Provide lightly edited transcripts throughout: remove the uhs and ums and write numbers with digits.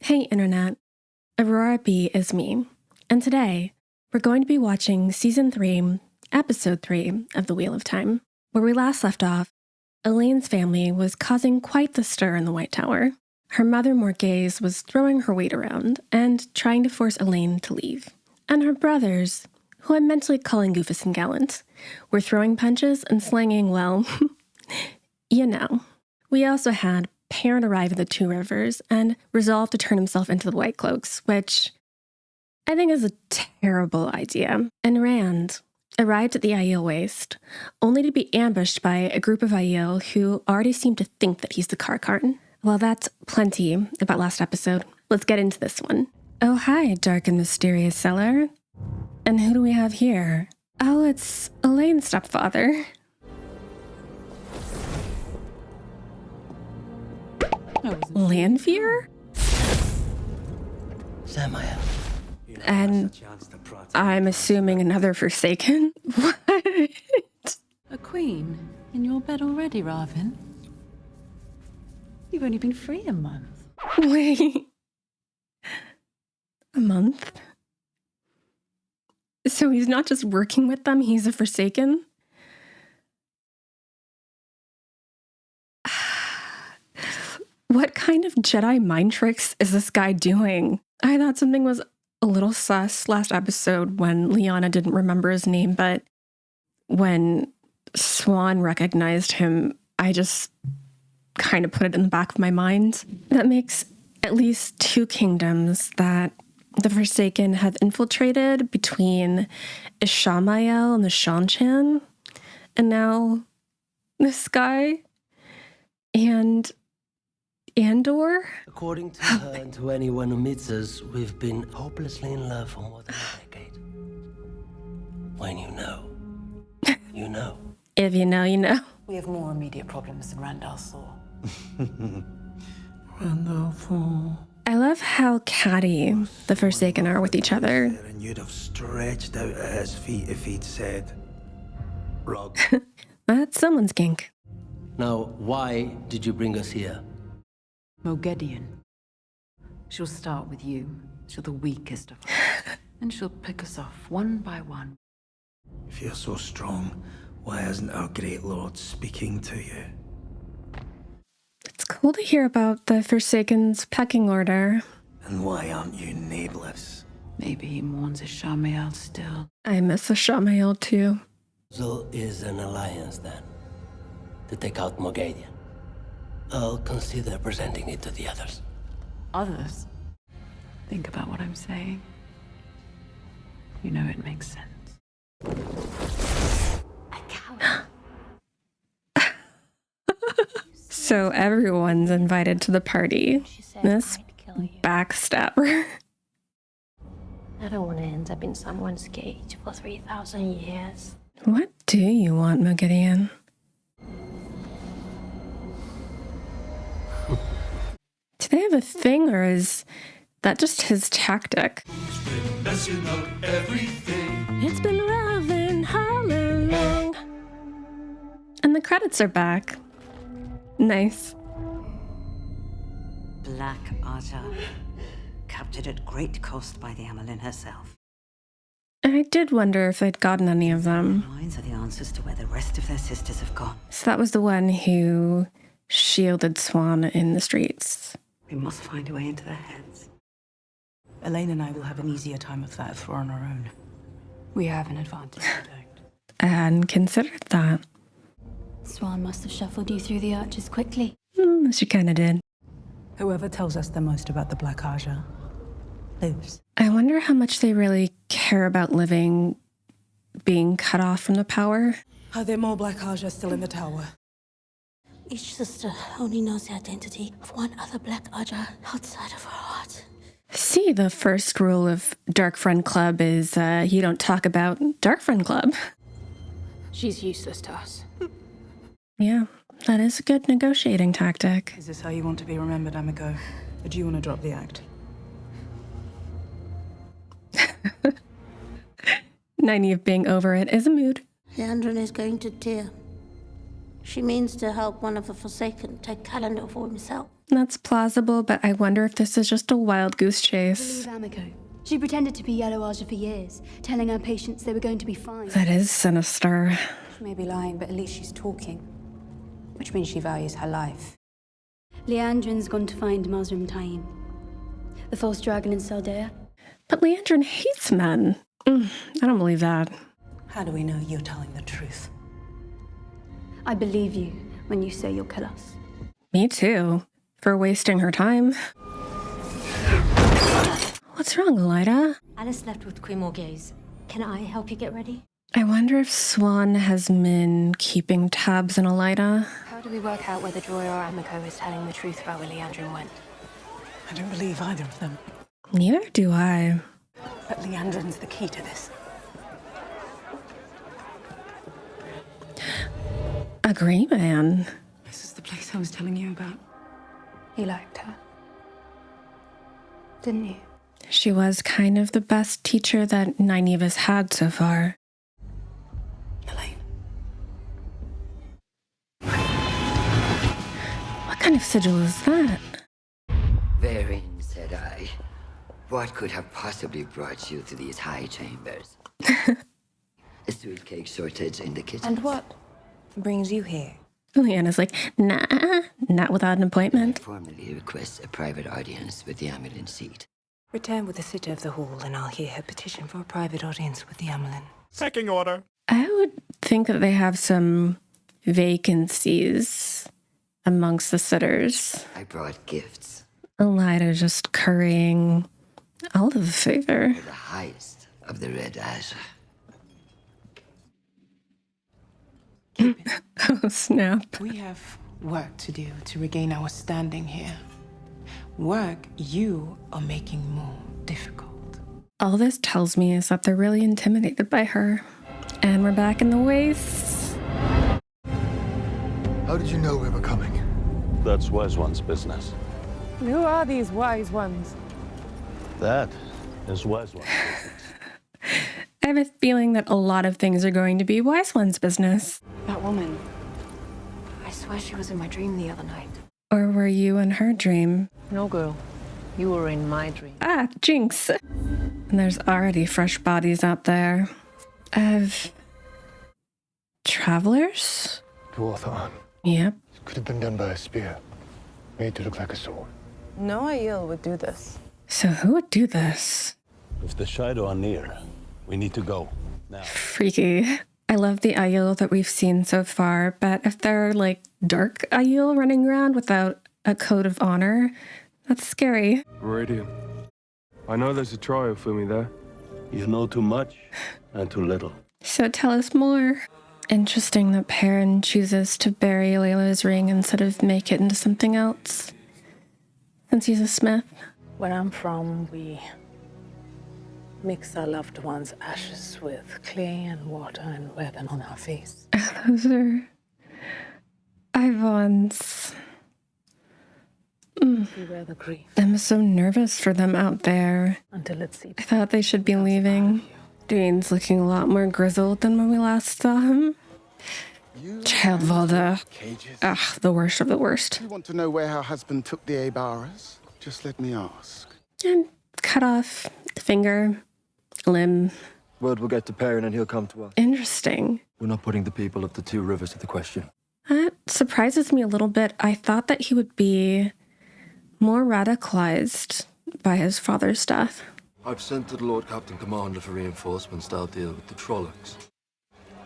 Hey Internet, Aurora B is me, and today we're going to be watching Season 3, Episode 3 of The Wheel of Time. Where we last left off, Elaine's family was causing quite the stir in the White Tower. Her mother Morghese was throwing her weight around and trying to force Elaine to leave. And her brothers, who I'm mentally calling goofus and gallant, were throwing punches and slanging, well, you know. We also had Perrin arrive at the Two Rivers and resolve to turn himself into the White Cloaks, which I think is a terrible idea. And Rand arrived at the Aiel Waste, only to be ambushed by a group of Aiel who already seem to think that he's the Carcarn. Well, that's plenty about last episode. Let's get into this one. Oh, hi, dark and mysterious cellar. And who do we have here? Oh, it's Elaine's stepfather. Lanfear? Samael. And I'm assuming another Forsaken? What? A queen? In your bed already, Ravin? You've only been free a month. Wait. A month? So he's not just working with them, he's a Forsaken? What kind of Jedi mind tricks is this guy doing? I thought something was a little sus last episode when Lyanna didn't remember his name, but when Siuan recognized him, I just kind of put it in the back of my mind. That makes at least two kingdoms that the Forsaken have infiltrated between Ishamael and the Seanchan, and now this guy and Andor? According to her and to anyone who meets us, we've been hopelessly in love for more than a decade. When you know, you know. If you know, you know. We have more immediate problems than Randall saw. Wonderful. I love how catty the Forsaken are with each other. And you'd have stretched out at his feet if he'd said, Rob. That's someone's kink. Now, why did you bring us here? Moghedien. She'll start with you. She's the weakest of us. And she'll pick us off one by one. If you're so strong, why isn't our great lord speaking to you? It's cool to hear about the Forsaken's pecking order. And why aren't you nameless? Maybe he mourns Ishamael still. I miss Ishamael too. So is an alliance then, to take out Moghedien. I'll consider presenting it to the others. Others? Think about what I'm saying. You know it makes sense. A coward. So everyone's invited to the party. She said This I'd kill you. backstabber. I don't want to end up in someone's cage for 3,000 years. What do you want, Moghedien? Do they have a thing, or is that just his tactic? Messing up everything. It's been Ravin all along. And the credits are back. Nice. Black Aja, captured at great cost by the Amelin herself. I did wonder if they'd gotten any of them. Mines are the answers to where the rest of their sisters have gone. So that was the one who shielded Siuan in the streets. We must find a way into their heads. Elaine and I will have an easier time of that if we're on our own. We have an advantage, we don't. And considered that. Siuan must have shuffled you through the arches quickly. She kind of did. Whoever tells us the most about the Black Aja lives. I wonder how much they really care about living being cut off from the power. Are there more Black Aja still in the tower? Each sister only knows the identity of one other Black Aja outside of her heart. See, the first rule of Dark Friend Club is you don't talk about Dark Friend Club. She's useless to us. Yeah, that is a good negotiating tactic. Is this how you want to be remembered, Amico? Or do you want to drop the act? 90 of being over it is a mood. Leandrin is going to Tyr. She means to help one of the Forsaken take Calendar for himself. That's plausible, but I wonder if this is just a wild goose chase. Amico. She pretended to be Yellow Aja for years, telling her patients they were going to be fine. That is sinister. She may be lying, but at least she's talking, which means she values her life. Leandrin's gone to find Mazrim Taim, the false dragon in Saldea. But Leandrin hates men. I don't believe that. How do we know you're telling the truth? I believe you when you say you'll kill us. Me too. For wasting her time. What's wrong, Elida? Alice left with Queen Morgaze. Can I help you get ready? I wonder if Swan has been keeping tabs on Elida. How do we work out whether Joy or Amico is telling the truth about where Leandrin went? I don't believe either of them. Neither do I. But Leandrin's the key to this. Agree, man. This is the place I was telling you about. You liked her, didn't you? She was kind of the best teacher that Nynaeva's had so far. Elaine. What kind of sigil is that? Therein, said I, what could have possibly brought you to these high chambers? A sweet cake shortage in the kitchen. And what brings you here? Leanna's like, nah, not without an appointment. I formally request a private audience with the Amelin seat. Return with the sitter of the hall, and I'll hear her petition for a private audience with the Amelin. Pecking order. I would think that they have some vacancies amongst the sitters. I brought gifts. Elida just currying all of the favor. For the highest of the Red Aja. Oh, snap. We have work to do to regain our standing here. Work you are making more difficult. All this tells me is that they're really intimidated by her. And we're back in the wastes. How did you know we were coming? That's Wise One's business. Who are these wise ones? That is Wise One's business. I have a feeling that a lot of things are going to be Wise One's business. That woman. I swear she was in my dream the other night. Or were you in her dream? No, girl. You were in my dream. Ah, jinx. And there's already fresh bodies out there. Of travelers? Dwarf arm. Yep. Could have been done by a spear. Made to look like a sword. No Aiel would do this. So who would do this? If the Shido are near, we need to go. Now. Freaky. I love the Aiel that we've seen so far, but if they're like dark Aiel running around without a code of honor, that's scary. Viridian, I know there's a trial for me there. You know too much and too little. So tell us more. Interesting that Perrin chooses to bury Layla's ring instead of make it into something else. Since he's a smith. Where I'm from, we mix our loved ones' ashes with clay and water and wear them on our face. Those are Ivans. We wear the grief. I'm so nervous for them out there. Until it seeps. I thought they should be leaving. Dane's looking a lot more grizzled than when we last saw him. Child Valda. Ugh, the worst of the worst. You want to know where her husband took the Abaras? Just let me ask. And cut off finger, limb. Word will get to Perrin and he'll come to us. Interesting. We're not putting the people of the Two Rivers to the question. That surprises me a little bit. I thought that he would be more radicalized by his father's death. I've sent to the Lord Captain Commander for reinforcements that'll deal with the Trollocs.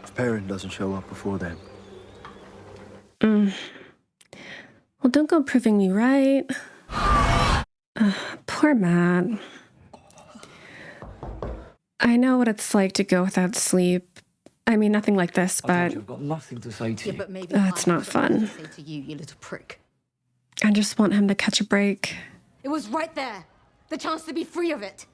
If Perrin doesn't show up before then. Well, don't go proving me right. Poor Matt. I know what it's like to go without sleep. I mean, nothing like this, but I've got nothing to say to you. But maybe it's not fun. Say to you, you little prick. I just want him to catch a break. It was right there. The chance to be free of it.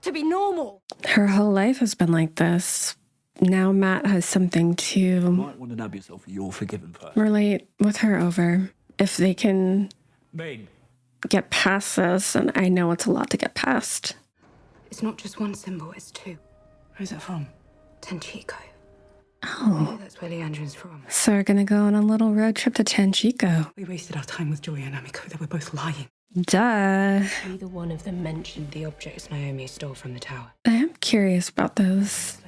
To be normal. Her whole life has been like this. Now Matt has something You to might want to nab yourself a you're forgiven first. relate with her over. If they can get past this, and I know it's a lot to get past. It's not just one symbol, it's two. Who's it from? Tenchico. Oh. That's where Leandrin's from. So we're gonna go on a little road trip to Tanchico. We wasted our time with Joya and Amiko. They were both lying. Duh. Neither one of them mentioned the objects Naomi stole from the tower. I am curious about those.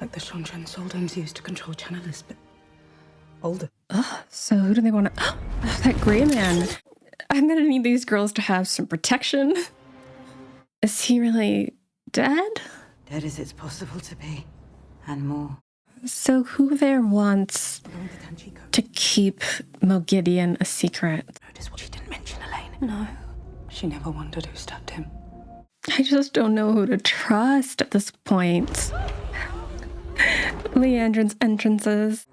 Like the Shondren Soldoms used to control channelers, but older. Ugh, so who do they want to... that gray man. I'm gonna need these girls to have some protection. Is he really dead? Dead as it's possible to be. And more. So who there wants to keep Mogideon a secret? Notice what she didn't mention, Elaine. No. She never wondered who stabbed him. I just don't know who to trust at this point. Leandrin's entrances.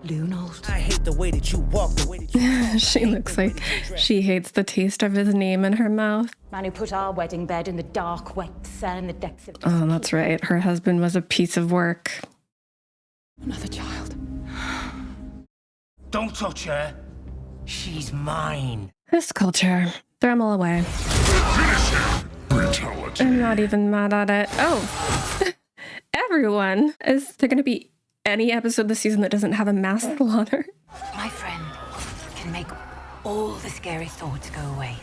Leonold. I hate the way that you walk, the way that you She looks like she hates the taste of his name in her mouth. Man who put our wedding bed in the dark, wet cell in the depths of... Oh, that's right. Her husband was a piece of work. Another child. Don't touch her. She's mine. This culture. Throw them all away. I'm not even mad at it. Oh. Everyone. Is there going to be any episode this season that doesn't have a mass slaughter? My friend can make all the scary thoughts go away.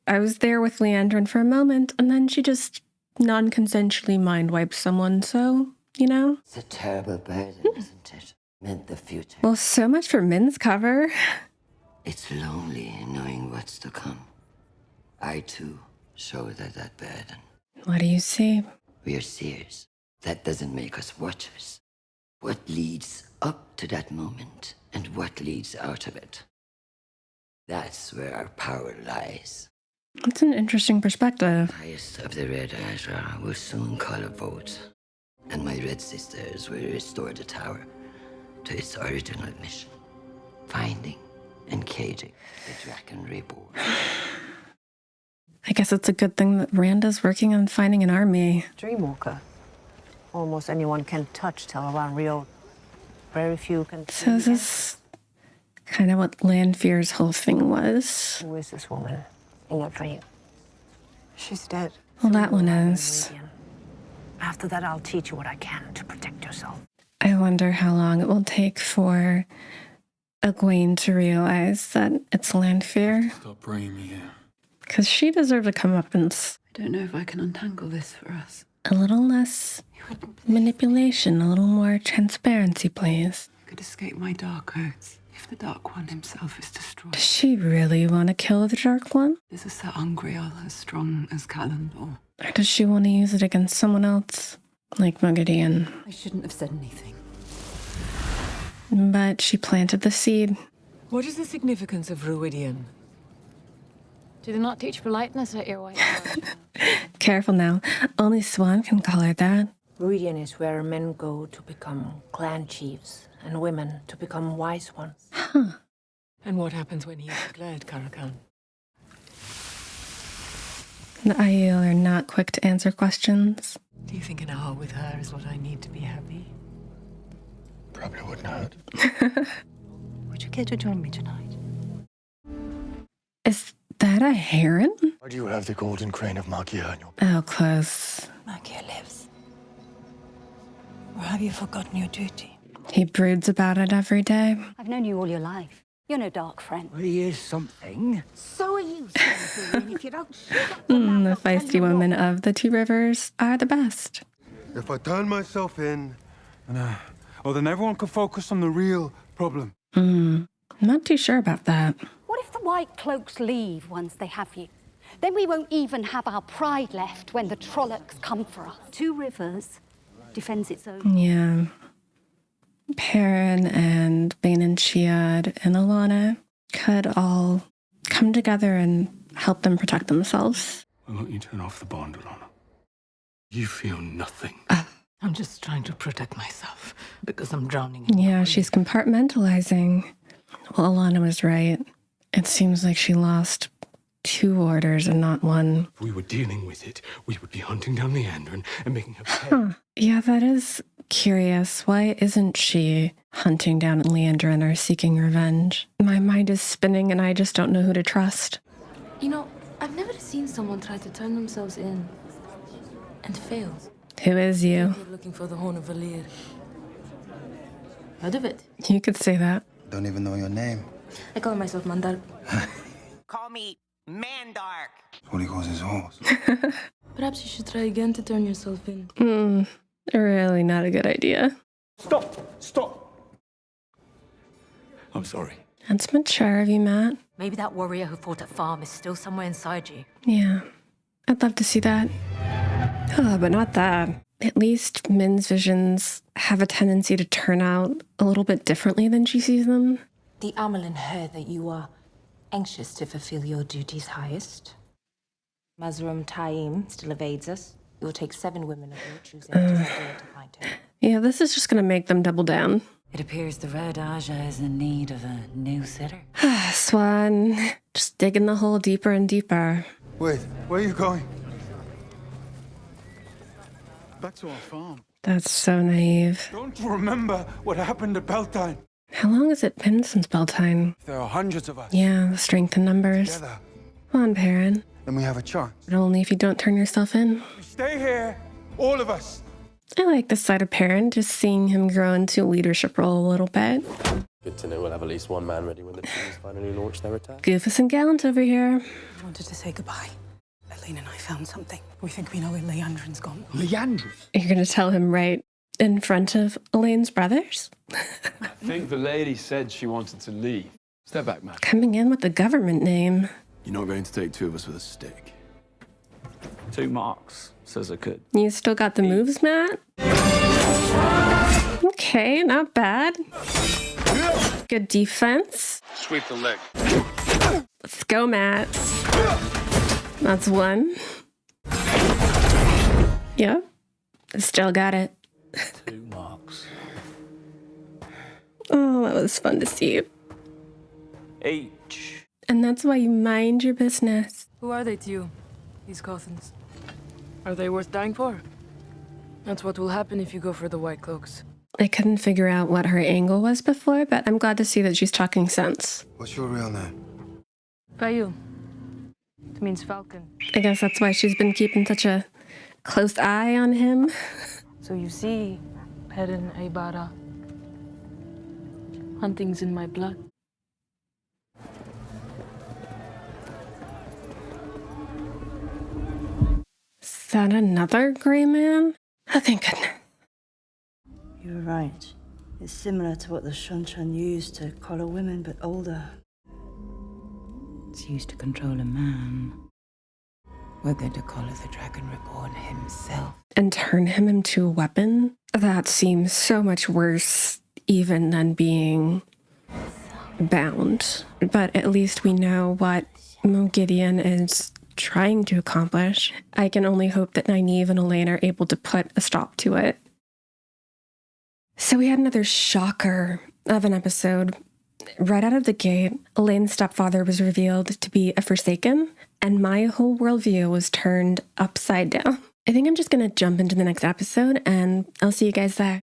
I was there with Leandrin for a moment, and then she just non-consensually mind-wiped someone, so, you know? It's a terrible burden, isn't it? Meant the future. Well, so much for Min's cover. It's lonely knowing what's to come. I, too, shoulder that burden. What do you see? We're seers. That doesn't make us watchers. What leads up to that moment and what leads out of it? That's where our power lies. That's an interesting perspective. The highest of the Red Azra will soon call a vote, and my Red Sisters will restore the tower to its original mission, finding and caging the Draken Reborn. I guess it's a good thing that Randa's working on finding an army. Dreamwalker. Almost anyone can touch Tel'aran'rhiod. Very few can... So is this kind of what Lanfear's whole thing was? Who is this woman in your dream? She's dead. Well, that one is. After that, I'll teach you what I can to protect yourself. I wonder how long it will take for Egwene to realize that it's Lanfear. Stop bringing me here. Because she deserved a comeuppance. I don't know if I can untangle this for us. A little less manipulation, a little more transparency, please. You could escape my dark oaths if the Dark One himself is destroyed. Does she really want to kill the Dark One? Is a sa'angreal as strong as Callandor? Or does she want to use it against someone else? Like Mogideon. I shouldn't have said anything. But she planted the seed. What is the significance of Ruidian? Do they not teach politeness at your white house? Careful now. Only Swan can call her that. Ruidian is where men go to become clan chiefs, and women to become wise ones. Huh. And what happens when he is declared Karakan? The Aiel are not quick to answer questions. Do you think an hour with her is what I need to be happy? Probably wouldn't hurt. Would you care to join me tonight? Is that a heron? Why do you have the golden crane of Magia in your... Oh, close. Magia lives. Or have you forgotten your duty? He broods about it every day. I've known you all your life. You're no dark friend. Well, he is something. So are you, Sylvie, if you don't... The feisty women of the Two Rivers are the best. If I turn myself in... Oh, then everyone can focus on the real problem. I'm not too sure about that. What if the White Cloaks leave once they have you? Then we won't even have our pride left when the Trollocs come for us. Two Rivers defends its own. Yeah. Perrin and Bane and Chiad and Alana could all come together and help them protect themselves. Why don't you turn off the bond, Alana? You feel nothing. I'm just trying to protect myself because I'm drowning. Yeah, she's compartmentalizing. Well, Alana was right. It seems like she lost 2 orders and not 1. If we were dealing with it, we would be hunting down Leandrin and making her pay. Yeah, that is curious. Why isn't she hunting down Leandrin or seeking revenge? My mind is spinning and I just don't know who to trust. You know, I've never seen someone try to turn themselves in and fail. Who is you? Looking for the Horn of Valir. Heard of it? You could say that. Don't even know your name. I call myself Mandark. Call me Mandark. That's what he calls his horse. Perhaps you should try again to turn yourself in. Really not a good idea. Stop! I'm sorry. That's mature of you, Matt. Maybe that warrior who fought at Farm is still somewhere inside you. Yeah, I'd love to see that. Oh, but not that. At least Min's visions have a tendency to turn out a little bit differently than she sees them. The Amelin heard that you are anxious to fulfill your duties highest. Mazrum Taim still evades us. It will take 7 women of your choosing to find her. Yeah, this is just going to make them double down. It appears the Red Aja is in need of a new sitter. Swan, just digging the hole deeper and deeper. Wait, where are you going? Back to our farm. That's so naive. Don't you remember what happened at Beltane? How long has it been since Beltane? There are hundreds of us. Yeah, the strength in numbers. Together. Come on, Perrin. Then we have a chance. But only if you don't turn yourself in. We stay here, all of us. I like this side of Perrin, just seeing him grow into a leadership role a little bit. Good to know we'll have at least one man ready when the teams finally launch their attack. Goofus and gallant over here. I wanted to say goodbye. Elaine and I found something. We think we know where Leandrin's gone. Leandrin? You're going to tell him right in front of Elaine's brothers? I think the lady said she wanted to leave. Step back, man. Coming in with the government name. You're not going to take 2 of us with a stick. 2 marks. Says I could. You still got the moves, Matt? Okay, not bad. Good defense. Sweep the leg. Let's go, Matt. That's 1. Yep. Still got it. 2 marks. Oh, that was fun to see. H. And that's why you mind your business. Who are they to you, these Cothans? Are they worth dying for? That's what will happen if you go for the White Cloaks. I couldn't figure out what her angle was before, but I'm glad to see that she's talking sense. What's your real name? Payu. It means falcon. I guess that's why she's been keeping such a close eye on him. So you see, Perrin Aybara. Hunting's in my blood. Is that another gray man? Oh, thank goodness. You're right. It's similar to what the Shonchan used to collar women, but older. It's used to control a man. We're going to collar the Dragon Reborn himself. And turn him into a weapon? That seems so much worse even than being bound. But at least we know what Moghedien is trying to accomplish. I can only hope that Nynaeve and Elaine are able to put a stop to it. So we had another shocker of an episode. Right out of the gate, Elaine's stepfather was revealed to be a Forsaken, and my whole worldview was turned upside down. I think I'm just going to jump into the next episode, and I'll see you guys there.